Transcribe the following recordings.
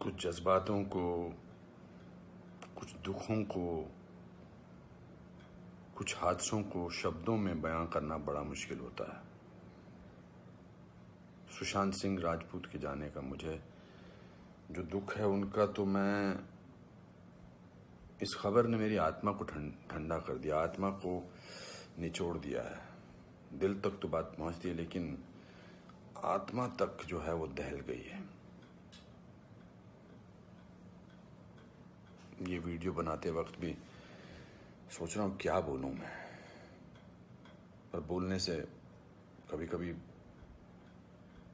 कुछ जज्बातों को, कुछ दुखों को, कुछ हादसों को शब्दों में बयां करना बड़ा मुश्किल होता है। सुशांत सिंह राजपूत के जाने का मुझे जो दुख है उनका, तो मैं इस खबर ने मेरी आत्मा को ठंडा कर दिया, आत्मा को निचोड़ दिया है। दिल तक तो बात पहुंचती है, लेकिन आत्मा तक जो है वो दहल गई है। ये वीडियो बनाते वक्त भी सोच रहा हूँ क्या बोलूँ मैं, पर बोलने से कभी कभी,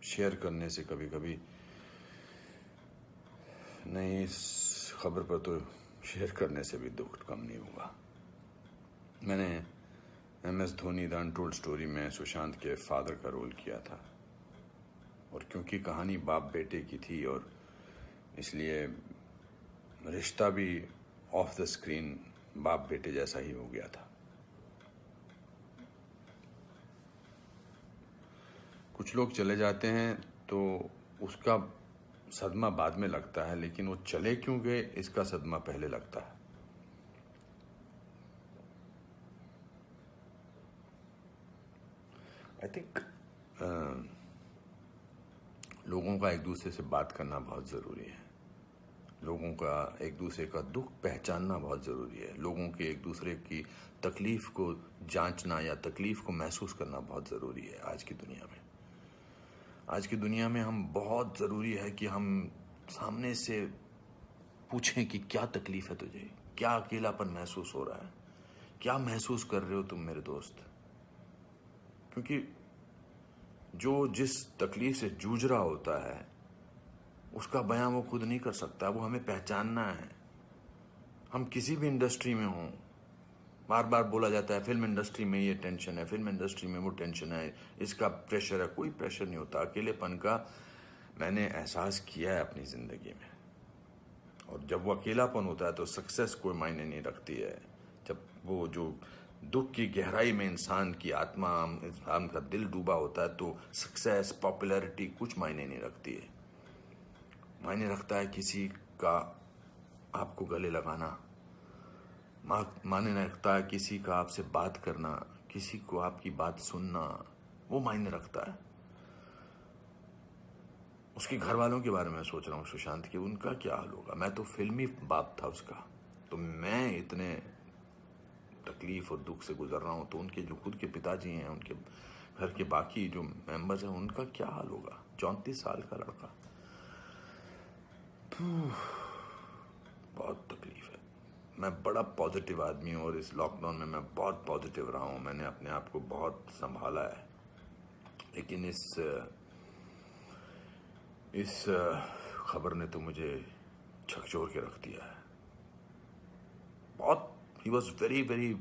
शेयर करने से कभी कभी नहीं, इस खबर पर तो शेयर करने से भी दुख कम नहीं हुआ। मैंने MS Dhoni the untold story में सुशांत के फादर का रोल किया था, और क्योंकि कहानी बाप बेटे की थी और इसलिए रिश्ता भी ऑफ द स्क्रीन बाप बेटे जैसा ही हो गया था। कुछ लोग चले जाते हैं तो उसका सदमा बाद में लगता है, लेकिन वो चले क्यों गए इसका सदमा पहले लगता है। आई थिंक लोगों का एक दूसरे से बात करना बहुत ज़रूरी है। लोगों का एक दूसरे का दुख पहचानना बहुत ज़रूरी है। लोगों के एक दूसरे की तकलीफ़ को जांचना या तकलीफ़ को महसूस करना बहुत ज़रूरी है आज की दुनिया में। आज की दुनिया में हम बहुत ज़रूरी है कि हम सामने से पूछें कि क्या तकलीफ़ है तुझे, क्या अकेलापन महसूस हो रहा है, क्या महसूस कर रहे हो तुम मेरे दोस्त। क्योंकि जो जिस तकलीफ़ से जूझ रहा होता है उसका बयां वो खुद नहीं कर सकता, वो हमें पहचानना है। हम किसी भी इंडस्ट्री में हों, बार बार बोला जाता है फिल्म इंडस्ट्री में ये टेंशन है, फिल्म इंडस्ट्री में वो टेंशन है, इसका प्रेशर है। कोई प्रेशर नहीं होता। अकेलेपन का मैंने एहसास किया है अपनी ज़िंदगी में, और जब वो अकेलापन होता है तो सक्सेस कोई मायने नहीं रखती है। जब वो जो दुख की गहराई में इंसान की आत्मा, इंसान का दिल डूबा होता है, तो सक्सेस, पॉपुलैरिटी कुछ मायने नहीं रखती है। मायने रखता है किसी का आपको गले लगाना, मायने रखता है किसी का आपसे बात करना, किसी को आपकी बात सुनना, वो मायने रखता है। उसके घर वालों के बारे में सोच रहा हूँ सुशांत के, उनका क्या हाल होगा। मैं तो फिल्मी बाप था उसका, तो मैं इतने तकलीफ और दुख से गुजर रहा हूँ, तो उनके जो खुद के पिताजी हैं, उनके घर के बाकी जो मेंबर्स हैं, उनका क्या हाल होगा। 34 साल का लड़का, बहुत तकलीफ है। मैं बड़ा पॉजिटिव आदमी हूँ और इस लॉकडाउन में मैं बहुत पॉजिटिव रहा हूँ। मैंने अपने आप को बहुत संभाला है, लेकिन इस खबर ने तो मुझे झकझोर के रख दिया है। बहुत, ही was very very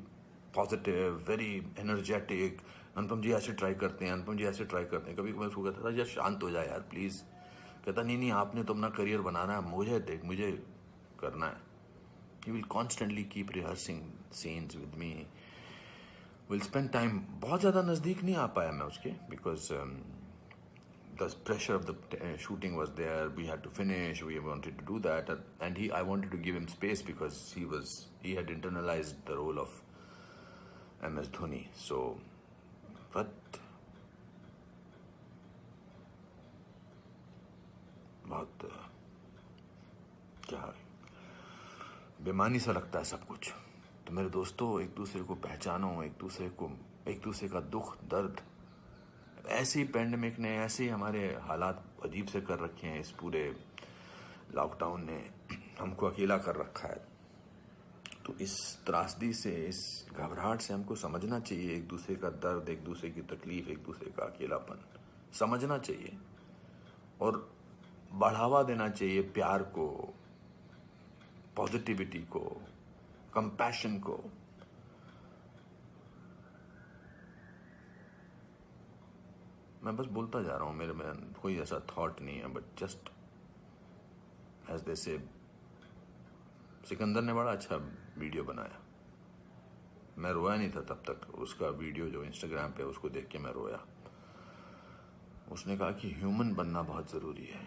positive, very energetic. Anupam ji ऐसे ट्राई करते हैं, अनुपम जी ऐसे ट्राई करते हैं। कभी मैं उसको कहता था यार शांत हो जाए यार प्लीज़। कहता नहीं आपने तो अपना करियर बनाना है, मुझे देख, मुझे करना है। He will constantly keep rehearsing scenes with me. We'll spend time. बहुत ज़्यादा नज़दीक नहीं आ पाया मैं उसके, because the pressure of the shooting was there. We had to finish. We wanted to do that, and I wanted to give him space because he had internalized the role of MS Dhoni. So, but बहुत क्या बेमानी सा लगता है सब कुछ। तो मेरे दोस्तों, एक दूसरे को पहचानो, एक दूसरे का दुख दर्द। ऐसे ही पैंडेमिक ने, ऐसे ही हमारे हालात अजीब से कर रखे हैं। इस पूरे लॉकडाउन ने हमको अकेला कर रखा है। तो इस त्रासदी से, इस घबराहट से हमको समझना चाहिए एक दूसरे का दर्द, एक दूसरे की तकलीफ, एक दूसरे का अकेलापन समझना चाहिए, और बढ़ावा देना चाहिए प्यार को, पॉजिटिविटी को, कंपैशन को। मैं बस बोलता जा रहा हूँ, मेरे में कोई ऐसा थॉट नहीं है, बट जस्ट एज दे से। सिकंदर ने बड़ा अच्छा वीडियो बनाया, मैं रोया नहीं था तब तक। उसका वीडियो जो इंस्टाग्राम पे, उसको देख के मैं रोया। उसने कहा कि ह्यूमन बनना बहुत ज़रूरी है।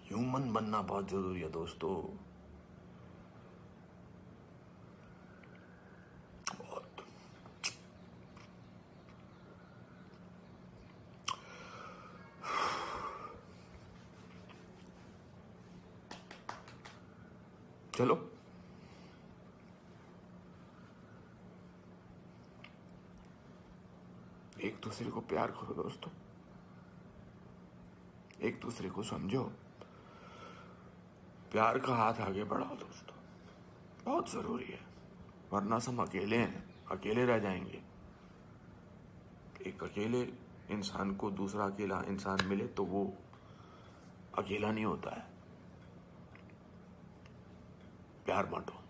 ह्यूमन बनना बहुत जरूरी है दोस्तों। बहुत। चलो एक दूसरे को प्यार करो दोस्तों, एक दूसरे को समझो, प्यार का हाथ आगे बढ़ाओ दोस्तों, बहुत जरूरी है। वरना हम अकेले हैं, अकेले रह जाएंगे। एक अकेले इंसान को दूसरा अकेला इंसान मिले तो वो अकेला नहीं होता है। प्यार बांटो।